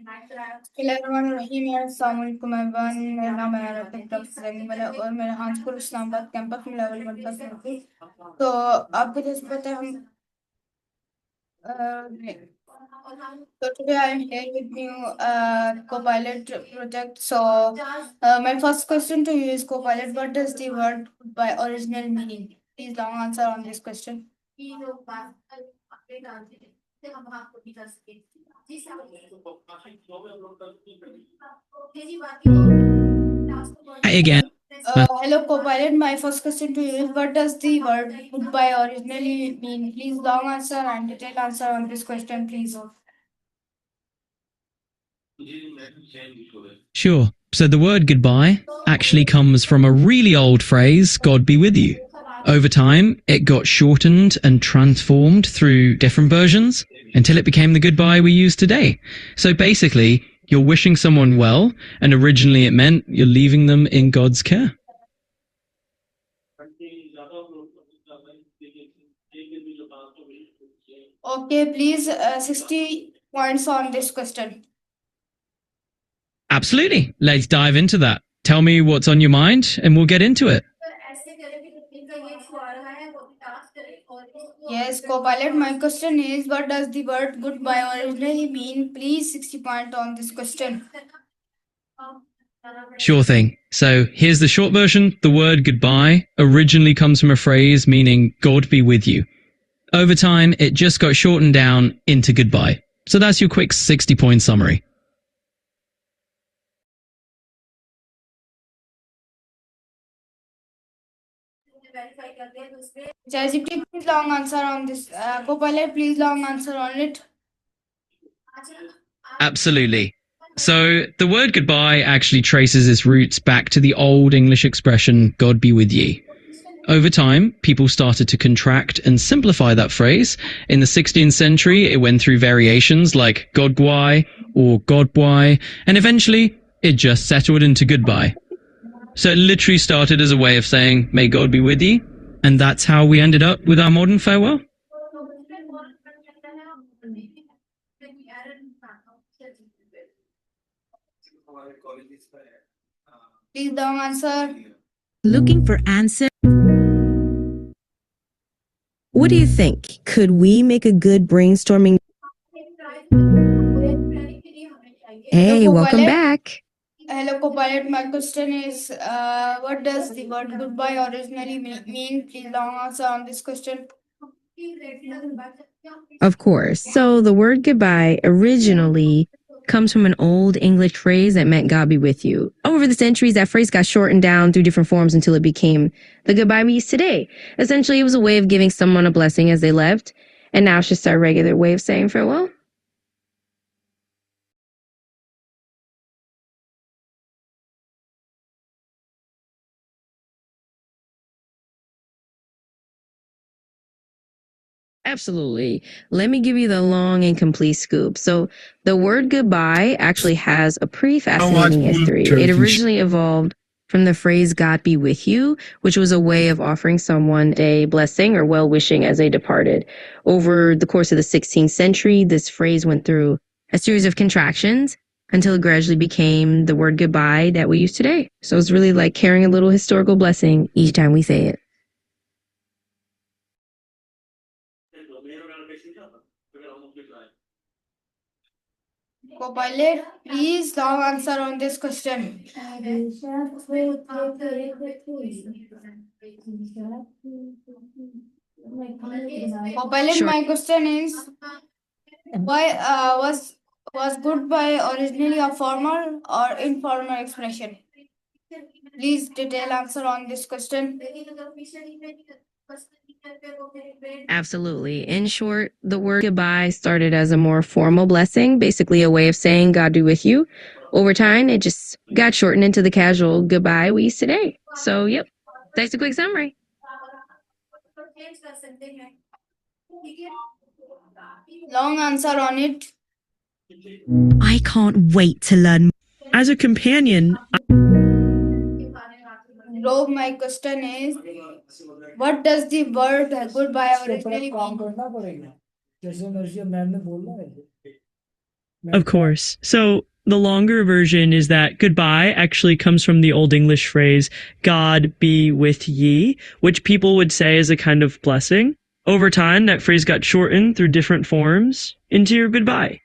बिस्मिल्लाहिर्रहमानिर्रहीम। अस्सलाम वालेकुम एवरीवन। मेरा नाम है अरब और मेरा हाजीपुर इस्लामाबाद कैंपस में लेवल 1 पर हूँ। तो आपको जैसे पता है हम so today I am here with new co-pilot project. So my first question to you is co-pilot, what does the word by original meaning? Please long answer on this question. Again. Hello, co-pilot. My first question to you is, what does the word goodbye originally mean? Please long answer and detailed answer on this question, please. Sure. So the word goodbye actually comes from a really old phrase, God be with you. Over time, it got shortened and transformed through different versions until it became the goodbye we use today. So basically, you're wishing someone well, and originally it meant you're leaving them in God's care. Okay, please 60 points on this question. Absolutely. Let's dive into that. Tell me what's on your mind, and we'll get into it. Yes, co-pilot, my question is, what does the word goodbye originally mean? Please 60 points on this question. Sure thing. So here's the short version. The word goodbye originally comes from a phrase meaning God be with you. Over time, it just got shortened down into goodbye. So that's your quick 60-point summary. Chatgpt, please long answer on this. Co-pilot, please long answer on it. Absolutely. So the word goodbye actually traces its roots back to the old English expression, God be with ye. Over time, people started to contract and simplify that phrase. In the 16th century, it went through variations like Godbye or Godbye, and eventually it just settled into goodbye. So it literally started as a way of saying, may God be with you, and that's how we ended up with our modern farewell. Please long answer. Looking for answer. What do you think? Could we make a good brainstorming? Hey, welcome back. Hello, co-pilot. My question is, what does the word goodbye originally mean? Please long answer on this question. Of course. So the word goodbye originally comes from an old English phrase that meant God be with you. Over the centuries, that phrase got shortened down through different forms until it became the goodbye we use today. Essentially, it was a way of giving someone a blessing as they left, and now it's just our regular way of saying farewell. Absolutely. Let me give you the long and complete scoop. So the word goodbye actually has a pretty fascinating history. It originally evolved from the phrase God be with you, which was a way of offering someone a blessing or well-wishing as they departed. Over the course of the 16th century, this phrase went through a series of contractions until it gradually became the word goodbye that we use today. So it's really like carrying a little historical blessing each time we say it. Co-pilot, please long answer on this question. Co-pilot, Sure. my question is, why was goodbye originally a formal or informal expression? Please detail answer on this question. Absolutely. In short, the word goodbye started as a more formal blessing, basically a way of saying God be with you. Over time, it just got shortened into the casual goodbye we use today. So, yep, that's a quick summary. Long answer on it. I can't wait to learn. As a companion, Bro, my question is, what does the word goodbye originally mean? Of course. So the longer version is that goodbye actually comes from the Old English phrase, God be with ye, which people would say is a kind of blessing. Over time, that phrase got shortened through different forms into your goodbye.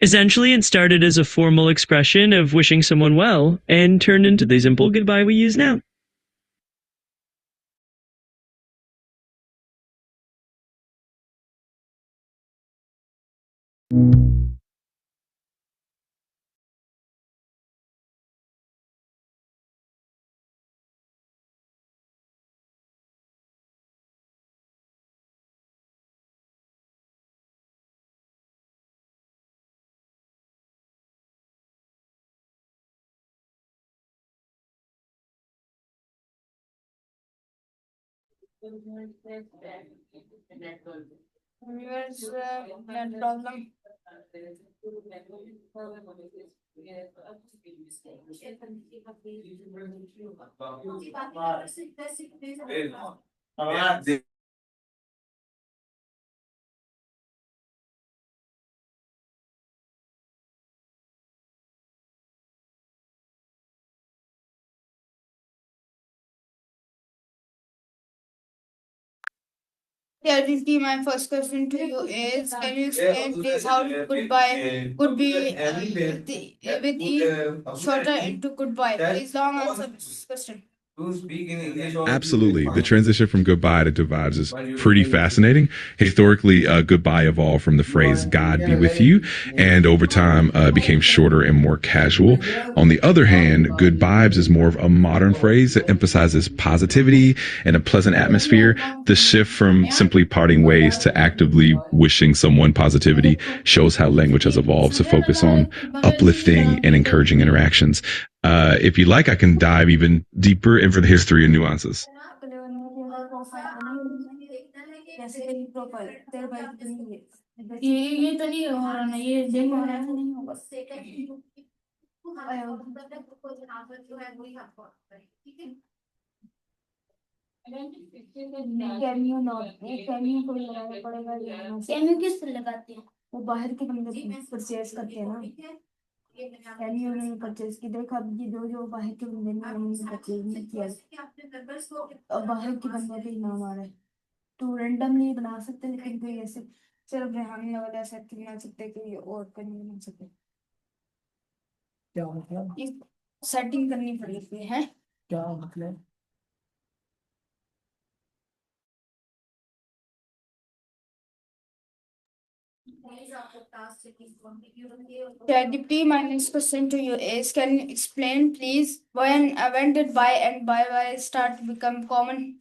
Essentially, it started as a formal expression of wishing someone well and turned into the simple goodbye we use now. Viewers, net problem. Yeah, Rizky, my first question to you is, can you explain please how goodbye could be with E shorter into goodbye? Please long answer this question. Absolutely. The transition from goodbye to divides is pretty fascinating. Historically, goodbye evolved from the phrase God be with you, and over time became shorter and more casual. On the other hand, good vibes is more of a modern phrase that emphasizes positivity and a pleasant atmosphere. The shift from simply parting ways to actively wishing someone positivity shows how language has evolved to focus on uplifting and encouraging interactions. If you like, I can dive even deeper into the history and nuances. ये तो नहीं हो रहा ना, ये dengue हो रहा है, नहीं होगा। कैमियो नॉट कैमियो को भी लगाना पड़ेगा, कैमियो किस पे लगाते हैं? वो बाहर के बंदे परचेज करते हैं ना, कैमियो ने परचेज की। देखो अब ये जो बाहर के बंदे ने उन्होंने परचेज नहीं किया, अब बाहर के बंदे पे नाम आ रहा है। तो रैंडमली बना सकते हैं, लेकिन कोई ऐसे सिर्फ रेहानी वाला सेट बना सकते, कोई और का नहीं बना सकते। क्या मतलब सेटिंग करनी पड़ेगी है, क्या मतलब? Chatgpt, my next question to you is, can you explain please when did buy and buy start to become common?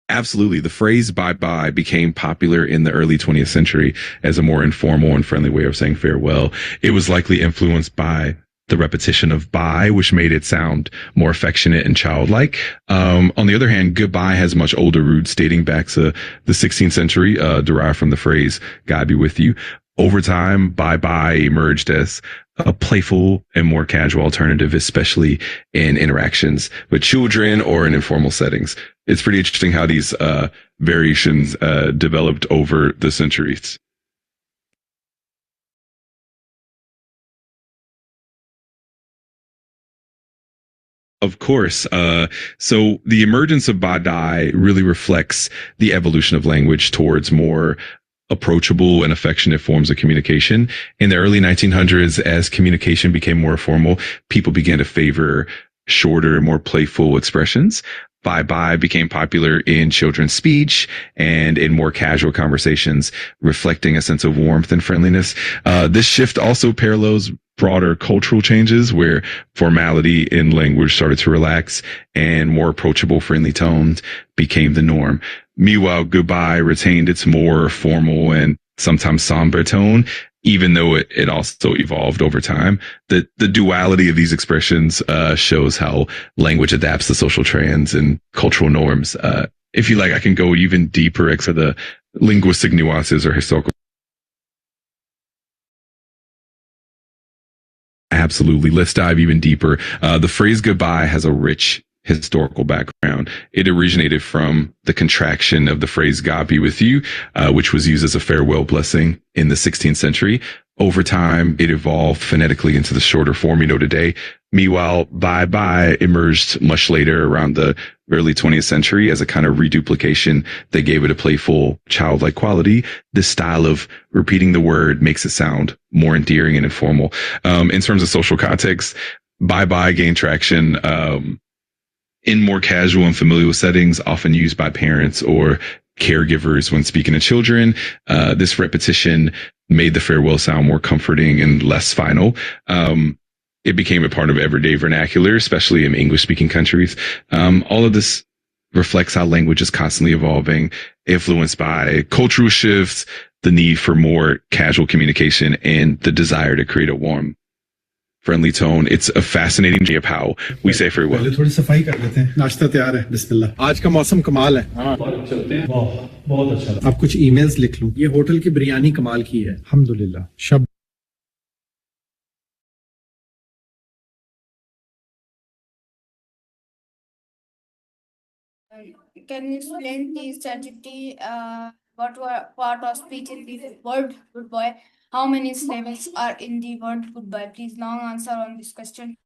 Absolutely. The phrase bye bye became popular in the early 20th century as a more informal and friendly way of saying farewell. It was likely influenced by the repetition of bye, which made it sound more affectionate and childlike. On the other hand, goodbye has much older roots dating back to the 16th century, derived from the phrase God be with you. Over time, bye bye emerged as a playful and more casual alternative, especially in interactions with children or in informal settings. It's pretty interesting how these variations developed over the centuries. Of course. So the emergence of Badai really reflects the evolution of language towards more approachable and affectionate forms of communication. In the early 1900s, as communication became more formal, people began to favor shorter, more playful expressions. Bye bye became popular in children's speech and in more casual conversations, reflecting a sense of warmth and friendliness. This shift also parallels broader cultural changes where formality in language started to relax and more approachable, friendly tones became the norm. Meanwhile, goodbye retained its more formal and sometimes somber tone, even though it also evolved over time. The duality of these expressions shows how language adapts to social trends and cultural norms. If you like, I can go even deeper into the linguistic nuances or historical. Absolutely. Let's dive even deeper. The phrase goodbye has a rich historical background. It originated from the contraction of the phrase God be with you, which was used as a farewell blessing in the 16th century. Over time, it evolved phonetically into the shorter form you know today. Meanwhile, bye bye emerged much later around the early 20th century as a kind of reduplication that gave it a playful, childlike quality. This style of repeating the word makes it sound more endearing and informal. In terms of social context, bye bye gained traction in more casual and familial settings, often used by parents or caregivers when speaking to children. This repetition made the farewell sound more comforting and less final. It became a part of everyday vernacular, especially in English speaking countries. All of this reflects how language is constantly evolving, influenced by cultural shifts, the need for more casual communication, and the desire to create a warm, friendly tone. It's a fascinating way of how we say farewell. पहले थोड़ी सफाई कर लेते हैं। नाश्ता तैयार है, बिस्मिल्लाह। आज का मौसम कमाल है। हाँ, बहुत अच्छा। आप कुछ ईमेल्स लिख लो। ये होटल की बिरयानी कमाल की है। अल्हम्दुलिल्लाह। शब Can you explain please, ChatGPT, part of speech in the word goodbye? How many syllables are in the word goodbye? Please, long answer on this question.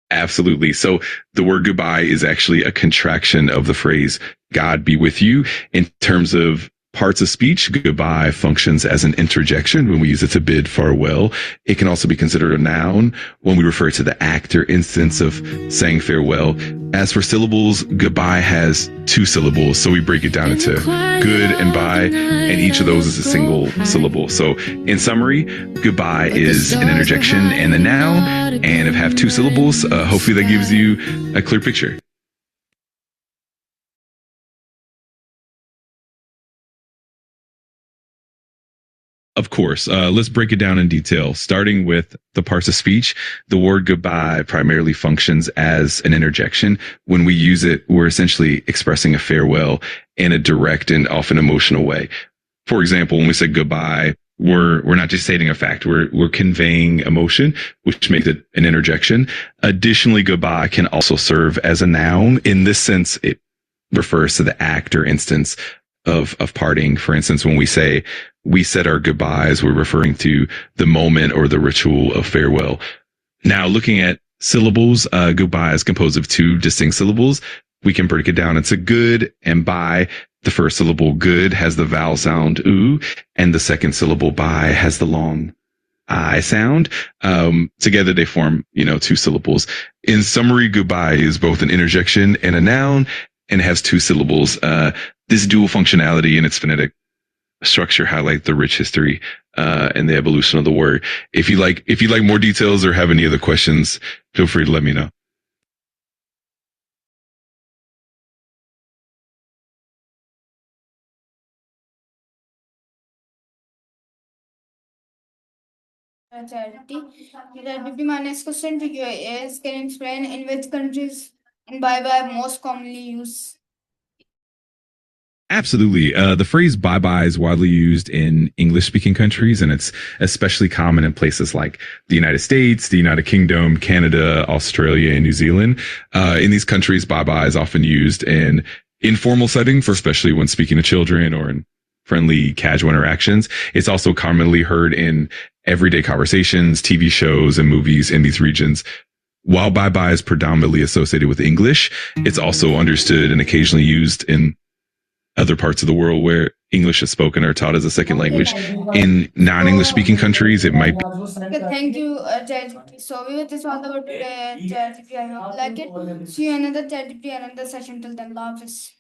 Absolutely. So the word goodbye is actually a contraction of the phrase God be with you. In terms of parts of speech, goodbye functions as an interjection when we use it to bid farewell. It can also be considered a noun when we refer to the act or instance of saying farewell. As for syllables, goodbye has 2 syllables. So we break it down into good and bye, and each of those is a single syllable. So in summary, goodbye is an interjection and a noun, and if have 2 syllables, hopefully that gives you a clear picture. Of course. Let's break it down in detail. Starting with the parts of speech, the word goodbye primarily functions as an interjection. When we use it, we're essentially expressing a farewell in a direct and often emotional way. For example, when we say goodbye, we're not just stating a fact, we're conveying emotion, which makes it an interjection. Additionally, goodbye can also serve as a noun. In this sense, it refers to the act or instance of parting. For instance, when we say we said our goodbyes, we're referring to the moment or the ritual of farewell. Now, looking at syllables, goodbye is composed of 2 distinct syllables. We can break it down into good and bye. The first syllable good has the vowel sound oo, and the second syllable bye has the long I sound. Together they form, 2 syllables. In summary, goodbye is both an interjection and a noun, and has 2 syllables. This dual functionality in its phonetic structure highlight the rich history and the evolution of the word. If you like more details or have any other questions, feel free to let me know. ChatGPT, my next question to you is: can you explain in which countries and bye most commonly used? Absolutely. The phrase bye bye is widely used in English speaking countries, and it's especially common in places like the United States, the United Kingdom, Canada, Australia, and New Zealand. In these countries, bye bye is often used in informal settings, especially when speaking to children or in friendly, casual interactions. It's also commonly heard in everyday conversations, TV shows, and movies in these regions. While bye bye is predominantly associated with English, it's also understood and occasionally used in other parts of the world where English is spoken or taught as a second language. In non-English speaking countries, it might be. Okay, thank you, ChatGPT. So we were just all about today, ChatGPT. I hope you like it. See you another ChatGPT, another session. Till then, love is.